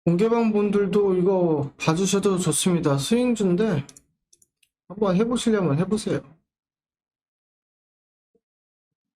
공개방 분들도 이거 봐주셔도 좋습니다. 스윙주인데 한번 해보시려면 해보세요.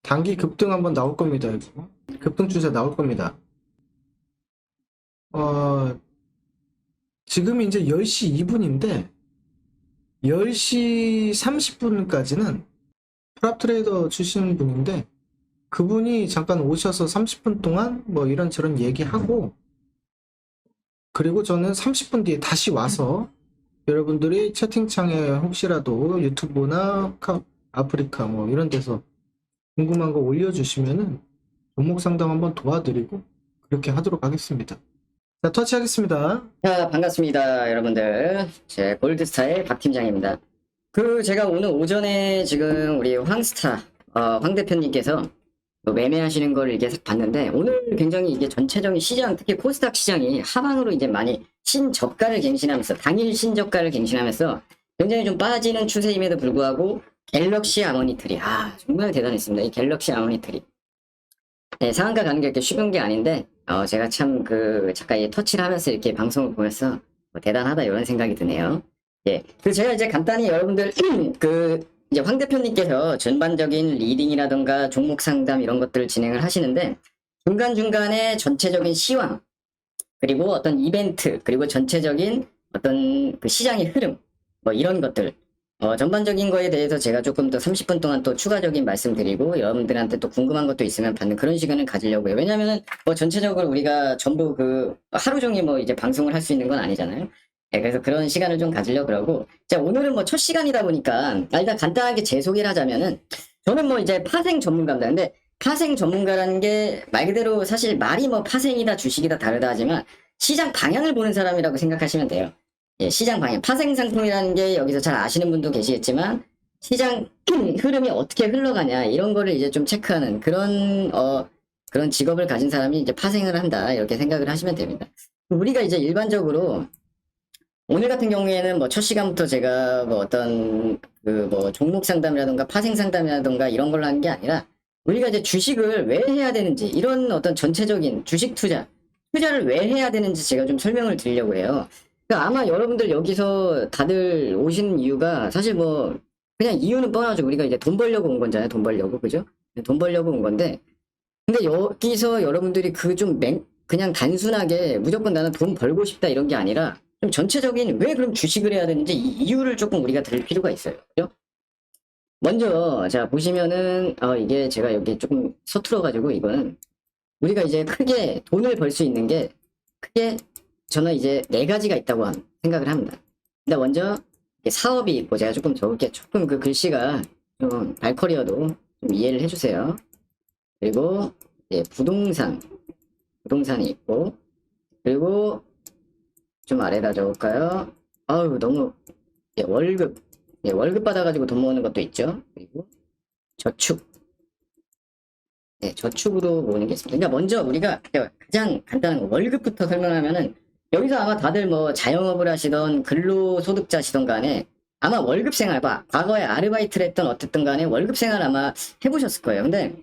단기 급등 한번 나올 겁니다. 이거. 급등 추세 나올 겁니다. 지금이 이제 10시 2분인데 10시 30분까지는 프랍 트레이더 주시는 분인데 그분이 잠깐 오셔서 30분 동안 뭐 이런저런 얘기하고 그리고 저는 30분 뒤에 다시 와서 여러분들이 채팅창에 혹시라도 유튜브나 아프리카 뭐 이런 데서 궁금한 거 올려주시면은 종목 상담 한번 도와드리고 그렇게 하도록 하겠습니다. 자, 터치하겠습니다. 자, 반갑습니다, 여러분들. 제 골드스타의 박 팀장입니다. 제가 오늘 오전에 지금 우리 황 대표님께서 매매하시는 걸 이렇게 봤는데, 오늘 굉장히 이게 전체적인 시장, 특히 코스닥 시장이 하방으로 이제 많이 신저가를 갱신하면서, 당일 신저가를 갱신하면서 굉장히 좀 빠지는 추세임에도 불구하고, 갤럭시 하모니트리. 정말 대단했습니다. 이 갤럭시 하모니트리. 네, 상한가 가는 게 이렇게 쉬운 게 아닌데, 제가 참 잠깐 이 터치를 하면서 이렇게 방송을 보면서 대단하다 이런 생각이 드네요. 예. 제가 이제 간단히 여러분들, 이제 황 대표님께서 전반적인 리딩이라던가 종목 상담 이런 것들을 진행을 하시는데, 중간중간에 전체적인 시황, 그리고 어떤 이벤트, 그리고 전체적인 어떤 그 시장의 흐름, 뭐 이런 것들, 전반적인 거에 대해서 제가 조금 더 30분 동안 또 추가적인 말씀드리고 여러분들한테 또 궁금한 것도 있으면 받는 그런 시간을 가지려고요. 왜냐면은 뭐 전체적으로 우리가 전부 하루 종일 뭐 이제 방송을 할 수 있는 건 아니잖아요. 네, 그래서 그런 시간을 좀 가지려고 그러고. 자, 오늘은 뭐 첫 시간이다 보니까 일단 간단하게 제 소개를 하자면은, 저는 뭐 이제 파생 전문가입니다. 근데 파생 전문가라는 게 말 그대로 사실 말이 뭐 파생이다 주식이다 다르다 하지만 시장 방향을 보는 사람이라고 생각하시면 돼요. 예, 시장 방향. 파생 상품이라는 게 여기서 잘 아시는 분도 계시겠지만, 시장 흐름이 어떻게 흘러가냐, 이런 거를 이제 좀 체크하는 그런 직업을 가진 사람이 이제 파생을 한다, 이렇게 생각을 하시면 됩니다. 우리가 이제 일반적으로, 오늘 같은 경우에는 뭐 첫 시간부터 제가 뭐 어떤 뭐 종목 상담이라던가 파생 상담이라던가 이런 걸로 하는 게 아니라, 우리가 이제 주식을 왜 해야 되는지, 이런 어떤 전체적인 주식 투자를 왜 해야 되는지 제가 좀 설명을 드리려고 해요. 그러니까 아마 여러분들 여기서 다들 오시는 이유가 사실 뭐 그냥 이유는 뻔하죠. 우리가 이제 돈 벌려고 온 거잖아요. 돈 벌려고, 그죠? 돈 벌려고 온 건데, 근데 여기서 여러분들이 그냥 단순하게 무조건 나는 돈 벌고 싶다 이런 게 아니라, 좀 전체적인 왜 그럼 주식을 해야 되는지 이 이유를 조금 우리가 들을 필요가 있어요. 그죠? 먼저 자 보시면은 이게 제가 여기 조금 서툴어가지고, 이거는 우리가 이제 크게 돈을 벌 수 있는 게 크게 저는 이제 네 가지가 있다고 생각을 합니다. 근데 먼저 사업이 있고, 제가 조금 적을게, 조금 글씨가 좀 발커리어도 좀 이해를 해주세요. 그리고 부동산이 있고, 그리고 좀 아래다 적을까요? 너무 월급 받아가지고 돈 모으는 것도 있죠. 그리고 저축. 네, 저축으로 모으는 게 있습니다. 그러니까 먼저 우리가 가장 간단한 거, 월급부터 설명하면은, 여기서 아마 다들 뭐 자영업을 하시던 근로소득자시던 간에 아마 월급 생활, 과거에 아르바이트를 했던 어쨌든 간에 월급 생활 아마 해보셨을 거예요. 근데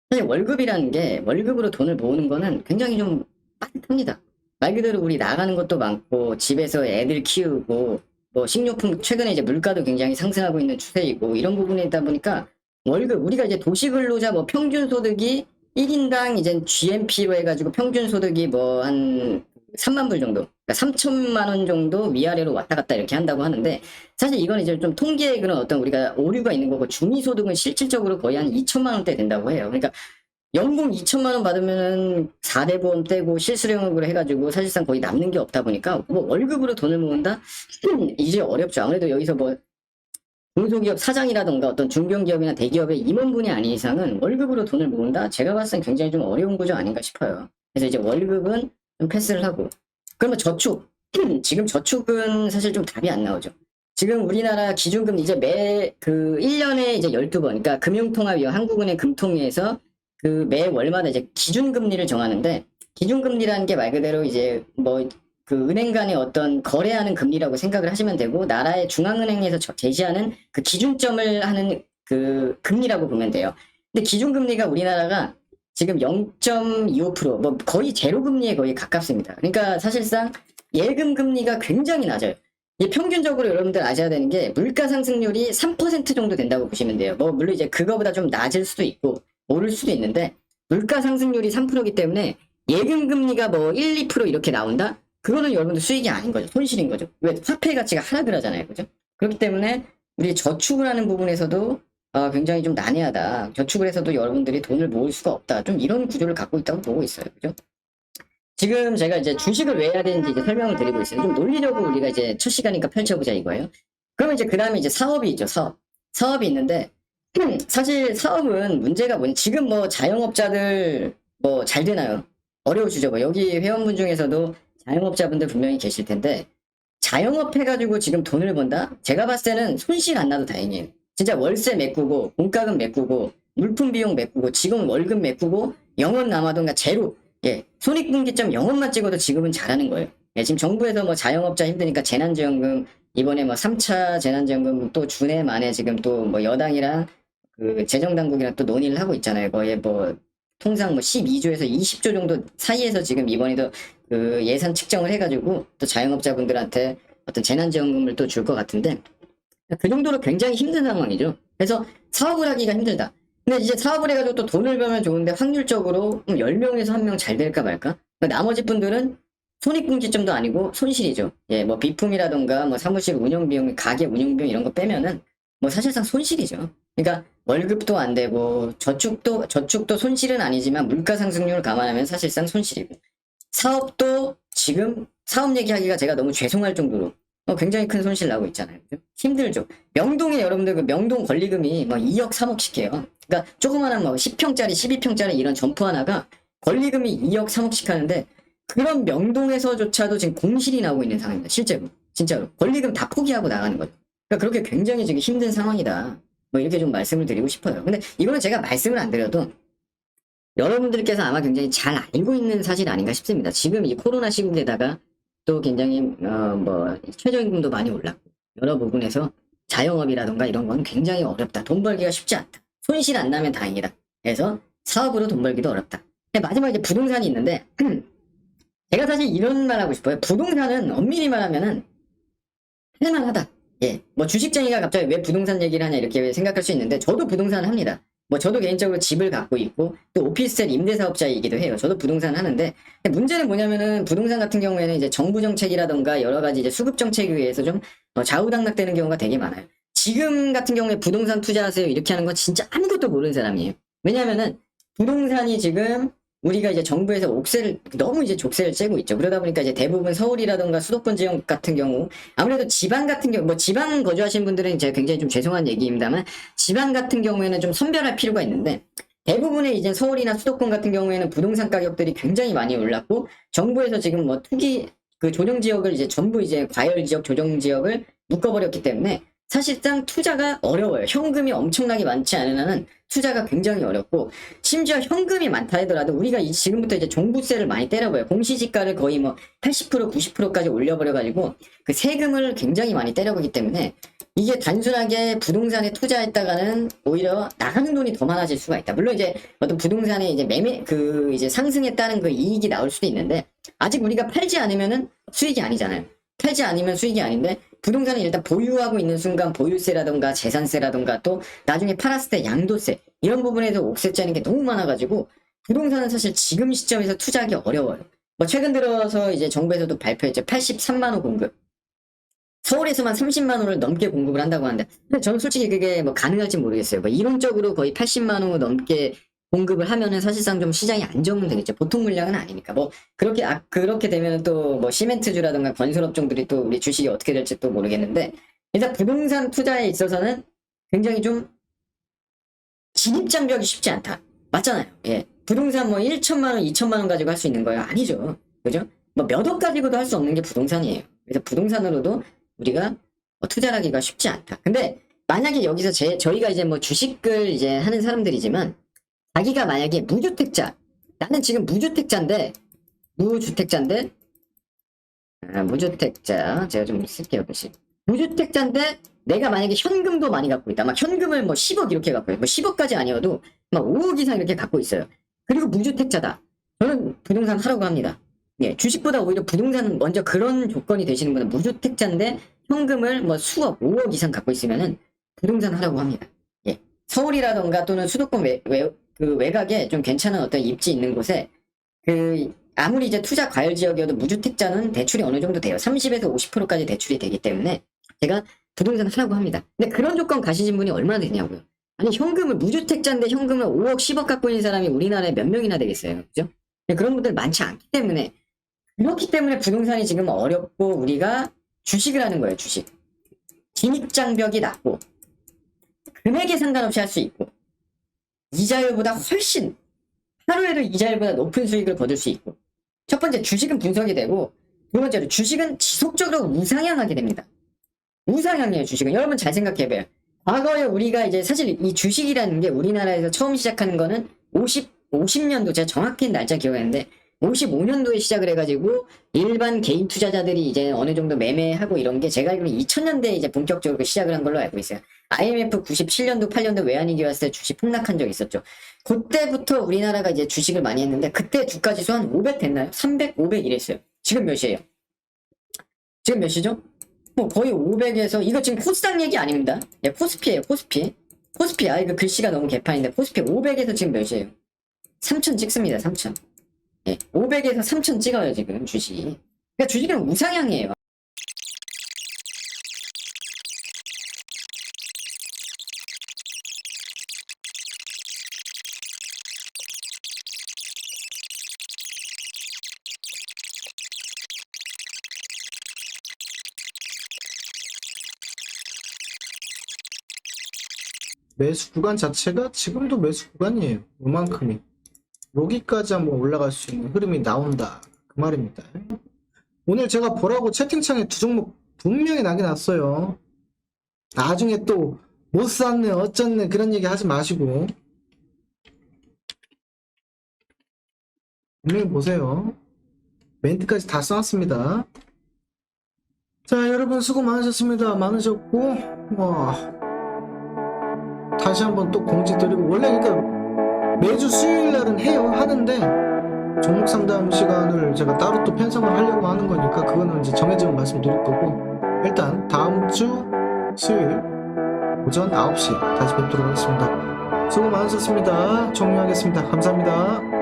사실 월급이라는 게, 월급으로 돈을 모으는 거는 굉장히 좀 빠듯합니다. 말 그대로 우리 나가는 것도 많고, 집에서 애들 키우고, 뭐 식료품, 최근에 이제 물가도 굉장히 상승하고 있는 추세이고, 이런 부분에 있다 보니까 우리가 이제 도시근로자 뭐 평균 소득이 1인당 이제 GMP로 해가지고 평균 소득이 뭐 한 3만 불 정도, 그러니까 3천만 원 정도 위아래로 왔다 갔다 이렇게 한다고 하는데, 사실 이건 이제 좀 통계의 그런 어떤 우리가 오류가 있는 거고, 중위소득은 실질적으로 거의 한 2천만 원대 된다고 해요. 그러니까 연봉 2천만 원 받으면은 4대 보험 떼고 실수령으로 해가지고 사실상 거의 남는 게 없다 보니까, 뭐 월급으로 돈을 모은다? 이제 어렵죠. 아무래도 여기서 뭐 중소기업 사장이라던가 어떤 중견기업이나 대기업의 임원분이 아닌 이상은 월급으로 돈을 모은다? 제가 봤을 땐 굉장히 좀 어려운 구조 아닌가 싶어요. 그래서 이제 월급은 좀 패스를 하고, 그러면 저축. 지금 저축은 사실 좀 답이 안 나오죠. 지금 우리나라 기준금리 이제 1년에 이제 12번, 그러니까 금융통화위원, 한국은행 금통위에서 매 월마다 이제 기준금리를 정하는데, 기준금리라는 게 말 그대로 이제 뭐 은행 간의 어떤 거래하는 금리라고 생각을 하시면 되고, 나라의 중앙은행에서 제시하는 그 기준점을 하는 금리라고 보면 돼요. 근데 기준금리가 우리나라가 지금 0.25%, 뭐 거의 제로 금리에 거의 가깝습니다. 그러니까 사실상 예금 금리가 굉장히 낮아요. 이 평균적으로 여러분들 아셔야 되는 게 물가 상승률이 3% 정도 된다고 보시면 돼요. 뭐 물론 이제 그거보다 좀 낮을 수도 있고 오를 수도 있는데 물가 상승률이 3%이기 때문에 예금 금리가 뭐 1, 2% 이렇게 나온다? 그거는 여러분들 수익이 아닌 거죠. 손실인 거죠. 왜? 화폐 가치가 하락을 하잖아요. 그죠? 그렇기 때문에 우리 저축을 하는 부분에서도 굉장히 좀 난해하다. 저축을 해서도 여러분들이 돈을 모을 수가 없다. 좀 이런 구조를 갖고 있다고 보고 있어요. 그죠? 지금 제가 이제 주식을 왜 해야 되는지 이제 설명을 드리고 있어요. 좀 논리적으로 우리가 이제 첫 시간이니까 펼쳐보자 이거예요. 그러면 이제 그 다음에 이제 사업이 있죠. 사업이 있는데 사실 사업은 문제가 뭐냐. 지금 뭐 자영업자들 뭐 잘 되나요? 어려우시죠? 뭐 여기 회원분 중에서도 자영업자분들 분명히 계실 텐데 자영업 해가지고 지금 돈을 번다? 제가 봤을 때는 손실 안 나도 다행이에요. 진짜 월세 메꾸고 공과금 메꾸고 물품 비용 메꾸고 직원 월급 메꾸고 영원 남아도 그러니까 제로 예 손익분기점 0원만 찍어도 지금은 잘하는 거예요. 예, 지금 정부에서 뭐 자영업자 힘드니까 재난지원금 이번에 뭐 3차 재난지원금 또 주내 만에 지금 또 뭐 여당이랑 그 재정당국이랑 또 논의를 하고 있잖아요. 거의 뭐 통상 뭐 12조에서 20조 정도 사이에서 지금 이번에도 그 예산 측정을 해가지고 또 자영업자분들한테 어떤 재난지원금을 또 줄 것 같은데 그 정도로 굉장히 힘든 상황이죠. 그래서 사업을 하기가 힘들다. 근데 이제 사업을 해가지고 또 돈을 벌면 좋은데 확률적으로 10명에서 1명 잘 될까 말까? 나머지 분들은 손익분기점도 아니고 손실이죠. 예, 뭐 비품이라던가 뭐 사무실 운영비용, 가게 운영비용 이런 거 빼면은 뭐 사실상 손실이죠. 그러니까 월급도 안 되고 저축도 손실은 아니지만 물가 상승률을 감안하면 사실상 손실이고 사업도 지금 사업 얘기하기가 제가 너무 죄송할 정도로 굉장히 큰 손실 나고 있잖아요. 그죠? 힘들죠. 명동에 여러분들 그 명동 권리금이 뭐 2억 3억씩 해요. 그러니까 조그마한 뭐 10평짜리 12평짜리 이런 점포 하나가 권리금이 2억 3억씩 하는데 그런 명동에서조차도 지금 공실이 나고 있는 상황입니다. 실제로. 진짜로. 권리금 다 포기하고 나가는 거죠. 그러니까 그렇게 굉장히 지금 힘든 상황이다. 뭐 이렇게 좀 말씀을 드리고 싶어요. 근데 이거는 제가 말씀을 안 드려도 여러분들께서 아마 굉장히 잘 알고 있는 사실 아닌가 싶습니다. 지금 이 코로나 시국에다가 또 굉장히 뭐 최저임금도 많이 올랐고 여러 부분에서 자영업이라던가 이런 건 굉장히 어렵다. 돈 벌기가 쉽지 않다. 손실 안 나면 다행이다. 그래서 사업으로 돈 벌기도 어렵다. 마지막에 이제 부동산이 있는데 제가 사실 이런 말 하고 싶어요. 부동산은 엄밀히 말하면은 할만하다. 예, 뭐 주식쟁이가 갑자기 왜 부동산 얘기를 하냐 이렇게 생각할 수 있는데 저도 부동산을 합니다. 뭐 저도 개인적으로 집을 갖고 있고 또 오피스텔 임대사업자이기도 해요. 저도 부동산 하는데 문제는 뭐냐면은 부동산 같은 경우에는 이제 정부 정책이라던가 여러 가지 이제 수급 정책에 의해서 좀 좌우당락되는 경우가 되게 많아요. 지금 같은 경우에 부동산 투자하세요 이렇게 하는 건 진짜 아무것도 모르는 사람이에요. 왜냐면은 부동산이 지금 우리가 이제 정부에서 옥세를 너무 이제 족쇄를 째고 있죠. 그러다 보니까 이제 대부분 서울이라던가 수도권 지역 같은 경우 아무래도 지방 같은 경우 뭐 지방 거주하시는 분들은 제가 굉장히 좀 죄송한 얘기입니다만 지방 같은 경우에는 좀 선별할 필요가 있는데 대부분의 이제 서울이나 수도권 같은 경우에는 부동산 가격들이 굉장히 많이 올랐고 정부에서 지금 뭐 투기 그 조정 지역을 이제 전부 이제 과열 지역 조정 지역을 묶어버렸기 때문에 사실상 투자가 어려워요. 현금이 엄청나게 많지 않은 한은 투자가 굉장히 어렵고 심지어 현금이 많다 하더라도 우리가 지금부터 이제 종부세를 많이 때려버려요. 공시지가를 거의 뭐 80% 90%까지 올려버려가지고 그 세금을 굉장히 많이 때려보기 때문에 이게 단순하게 부동산에 투자했다가는 오히려 나가는 돈이 더 많아질 수가 있다. 물론 이제 어떤 부동산에 이제 이제 상승에 따른 그 이익이 나올 수도 있는데 아직 우리가 팔지 않으면은 수익이 아니잖아요. 팔지 않으면 수익이 아닌데 부동산을 일단 보유하고 있는 순간 보유세라던가 재산세라던가 또 나중에 팔았을 때 양도세 이런 부분에서 옥세 짜는 게 너무 많아가지고 부동산은 사실 지금 시점에서 투자하기 어려워요. 뭐 최근 들어서 이제 정부에서도 발표했죠. 83만 호 공급. 서울에서만 30만 호를 넘게 공급을 한다고 하는데 근데 저는 솔직히 그게 뭐 가능할지 모르겠어요. 뭐 이론적으로 거의 80만 호 넘게 공급을 하면은 사실상 좀 시장이 안정은 되겠죠. 보통 물량은 아니니까. 뭐, 그렇게 되면 또 뭐 시멘트주라든가 건설업종들이 또 우리 주식이 어떻게 될지 또 모르겠는데, 일단 부동산 투자에 있어서는 굉장히 좀 진입장벽이 쉽지 않다. 맞잖아요. 예. 부동산 뭐 1천만 원, 2천만 원 가지고 할 수 있는 거예요? 아니죠. 그죠? 뭐 몇 억 가지고도 할 수 없는 게 부동산이에요. 그래서 부동산으로도 우리가 투자를 하기가 쉽지 않다. 근데 만약에 여기서 저희가 이제 뭐 주식을 이제 하는 사람들이지만, 자기가 만약에 무주택자, 나는 지금 무주택자, 제가 좀 쓸게요, 글씨. 무주택자인데, 내가 만약에 현금도 많이 갖고 있다. 막 현금을 뭐 10억 이렇게 갖고 있어요. 뭐 10억까지 아니어도 막 5억 이상 이렇게 갖고 있어요. 그리고 무주택자다. 저는 부동산 하라고 합니다. 예, 주식보다 오히려 부동산 먼저 그런 조건이 되시는 분은 무주택자인데 현금을 뭐 수억, 5억 이상 갖고 있으면은 부동산 하라고 합니다. 예, 서울이라던가 또는 수도권 그 외곽에 좀 괜찮은 어떤 입지 있는 곳에 그 아무리 이제 투자 과열 지역이어도 무주택자는 대출이 어느 정도 돼요. 30에서 50%까지 대출이 되기 때문에 제가 부동산 하라고 합니다. 근데 그런 조건 가지신 분이 얼마나 되냐고요. 아니 현금을 무주택자인데 현금을 5억 10억 갖고 있는 사람이 우리나라에 몇 명이나 되겠어요. 그죠? 그런 분들 많지 않기 때문에 그렇기 때문에 부동산이 지금 어렵고 우리가 주식을 하는 거예요. 주식. 진입장벽이 낮고 금액에 상관없이 할 수 있고 이자율보다 훨씬 하루에도 이자율보다 높은 수익을 거둘 수 있고 첫 번째 주식은 분석이 되고 두 번째로 주식은 지속적으로 우상향하게 됩니다. 우상향이에요. 주식은. 여러분 잘 생각해봐요. 과거에 우리가 이제 사실 이 주식이라는 게 우리나라에서 처음 시작하는 거는 50년도 제가 정확히 날짜 기억하는데 55년도에 시작을 해가지고 일반 개인 투자자들이 이제 어느 정도 매매하고 이런 게 제가 알기로 2000년대에 이제 본격적으로 시작을 한 걸로 알고 있어요. IMF 97년도 8년도 외환위기 왔을 때 주식 폭락한 적이 있었죠. 그때부터 우리나라가 이제 주식을 많이 했는데 그때 주가지수 한 500 됐나요? 300, 500 이랬어요. 지금 몇이에요? 지금 몇이죠? 뭐 거의 500에서 이거 지금 코스닥 얘기 아닙니다. 예, 코스피예요. 코스피. 코스피 이거 글씨가 너무 개판인데 코스피 500에서 지금 몇이에요? 3000 찍습니다. 3000. 예, 500에서 3000 찍어요 지금 주식이. 그러니까 주식은 우상향이에요. 매수 구간 자체가 지금도 매수 구간이에요. 요만큼이. 여기까지 한번 올라갈 수 있는 흐름이 나온다. 그 말입니다. 오늘 제가 보라고 채팅창에 두 종목 분명히 남겨놨어요. 나중에 또 못 샀네 어쩌네 그런 얘기 하지 마시고 분명히 보세요. 멘트까지 다 써놨습니다. 자 여러분 수고 많으셨습니다. 많으셨고 다시 한번 또 공지 드리고 원래 그러니까 매주 수요일날은 해요. 하는데 종목 상담 시간을 제가 따로 또 편성을 하려고 하는 거니까 그거는 이제 정해지면 말씀드릴 거고 일단 다음 주 수요일 오전 9시 다시 뵙도록 하겠습니다. 수고 많으셨습니다. 종료하겠습니다. 감사합니다.